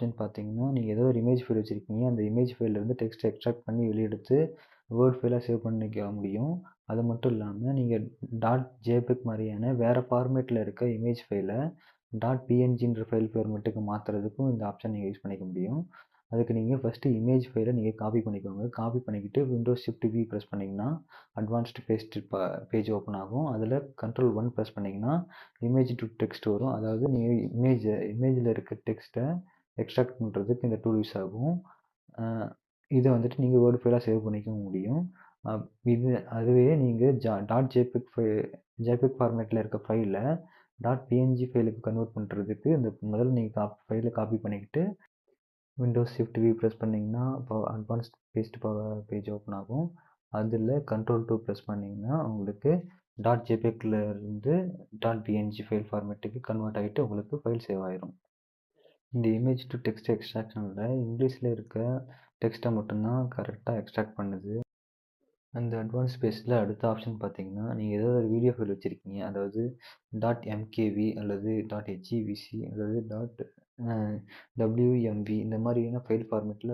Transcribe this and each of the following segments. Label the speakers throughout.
Speaker 1: Option பார்த்தீங்கன்னா, நீங்க ஏதோ ஒரு இமேஜ் ஃபைல் வச்சிருக்கீங்க. அந்த இமேஜ் ஃபைல்லேருந்து டெக்ஸ்ட்ட எக்ஸ்ட்ராக்ட் பண்ணி வெளிய எடுத்து வேர்ட் ஃபைலா சேவ் பண்ணிக்க முடியும். அது மட்டும் இல்லாம, நீங்க .jpeg மாரியான வேற ஃபார்மேட்ல இருக்க இமேஜ் ஃபைல .pngன்ற ஃபைல் ஃபார்மேட்டுக்கு மாத்துறதுக்கும் இந்த ஆப்ஷன் நீங்க யூஸ் பண்ணிக்க முடியும். அதுக்கு நீங்க ஃபர்ஸ்ட்டு இமேஜ் ஃபைல நீங்க காப்பி பண்ணிக்கோங்க. காப்பி பண்ணிக்கிட்டு விண்டோஸ் ஷிஃப்ட் V பிரஸ் பண்ணீங்கன்னா, அட்வான்ஸ்ட் பேஸ்ட் பேஜ் ஓப்பன் ஆகும். அதில கண்ட்ரோல் 1 பிரஸ் பண்ணீங்கன்னா, இமேஜ் டூ டெக்ஸ்ட் வரும். அதாவது நீங்க இமேஜ்ல இருக்க டெக்ஸ்ட்ட எக்ஸ்ட்ராக்ட் பண்றதுக்கு இந்த டூல் யூஸ் ஆகும். அ இத வந்துட்டு நீங்க வேர்ட் ஃபைலா சேவ் பண்ணிக்கவும் முடியும். அ இது அதுவே நீங்க .jpeg ஃபார்மேட்ல இருக்க ஃபைல .png ஃபைலுக்கு கன்வெர்ட் பண்றதுக்கு முதல்ல நீங்க ஃபைல காப்பி பண்ணிக்கிட்டு விண்டோஸ் ஷிஃப்ட் V பிரஸ் பண்ணீங்கன்னா, இப்போ அட்வான்ஸ்ட் பேஸ்ட் பேஜ் ஓப்பன் ஆகும். அதில கண்ட்ரோல் 2 பிரஸ் பண்ணீங்கன்னா, உங்களுக்கு .jpegல இருந்து .png ஃபைல் ஃபார்மேட்டுக்கு கன்வெர்ட் ஆயிட்டு உங்களுக்கு ஃபைல் சேவ் ஆயிரும். இந்த இமேஜ் டூ டெக்ஸ்ட் எக்ஸ்ட்ராக்ஷன்ல இங்கிலீஷ்ல இருக்க டெக்ஸ்ட்ட மட்டும் தான் கரெக்ட்டா எக்ஸ்ட்ராக்ட் பண்ணுது. அந்த அட்வான்ஸ் பேஸ்ட்ல அடுத்த ஆப்ஷன் பார்த்தீங்கன்னா, நீங்க ஏதாவது ஒரு வீடியோ ஃபைல் வச்சிருக்கீங்க. அதாவது .mkv அல்லது .hevc அல்லது அ .wmv இந்த மாதிரியான ஃபைல் ஃபார்மேட்ல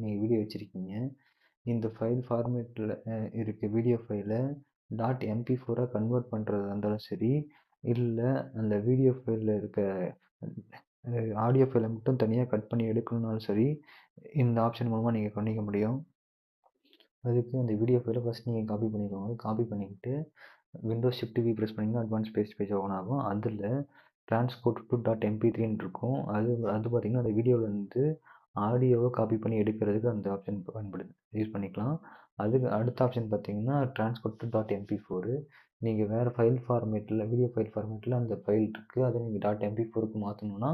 Speaker 1: நீங்க வீடியோ வச்சிருக்கீங்க. இந்த ஃபைல் ஃபார்மேட்ல இருக்க வீடியோ ஃபைல .mp4ஆ கன்வெர்ட் பண்றதா இருந்தாலும் சரி, இல்ல அந்த வீடியோ ஃபைல்ல இருக்க ஆடியோ ஃபைல மட்டும் தனியா கட் பண்ணி எடுக்கணும்னாலும் சரி, இந்த ஆப்ஷன் மூலமா நீங்க பண்ணிக்க முடியும். அதுக்கு அந்த வீடியோ ஃபைல ஃபர்ஸ்ட் நீங்க காப்பி பண்ணிக்கோங்க. காப்பி பண்ணிக்கிட்டு விண்டோஸ் ஷிஃப்ட் V பிரஸ் பண்ணீங்கன்னா, அட்வான்ஸ் பேஜ் ஓப்பன் ஆகும். அதில டிரான்ஸ்போர்ட் டூ .mp3ன்னு இருக்கும். அது அது பார்த்தீங்கன்னா, அந்த வீடியோல இருந்து ஆடியோவ காப்பி பண்ணி எடுக்கிறதுக்கு அந்த ஆப்ஷன் பயன்படுது. யூஸ் பண்ணிக்கலாம். அதுக்கு அடுத்த ஆப்ஷன் பார்த்தீங்கன்னா, டிரான்ஸ்போர்ட் டூ .mp4 நீங்க வேற ஃபைல் ஃபார்மேட்ல வீடியோ ஃபைல் ஃபார்மேட்ல அந்த ஃபைல் இருக்கு. அத நீங்க .mp4க்கு மாத்தணும்னா,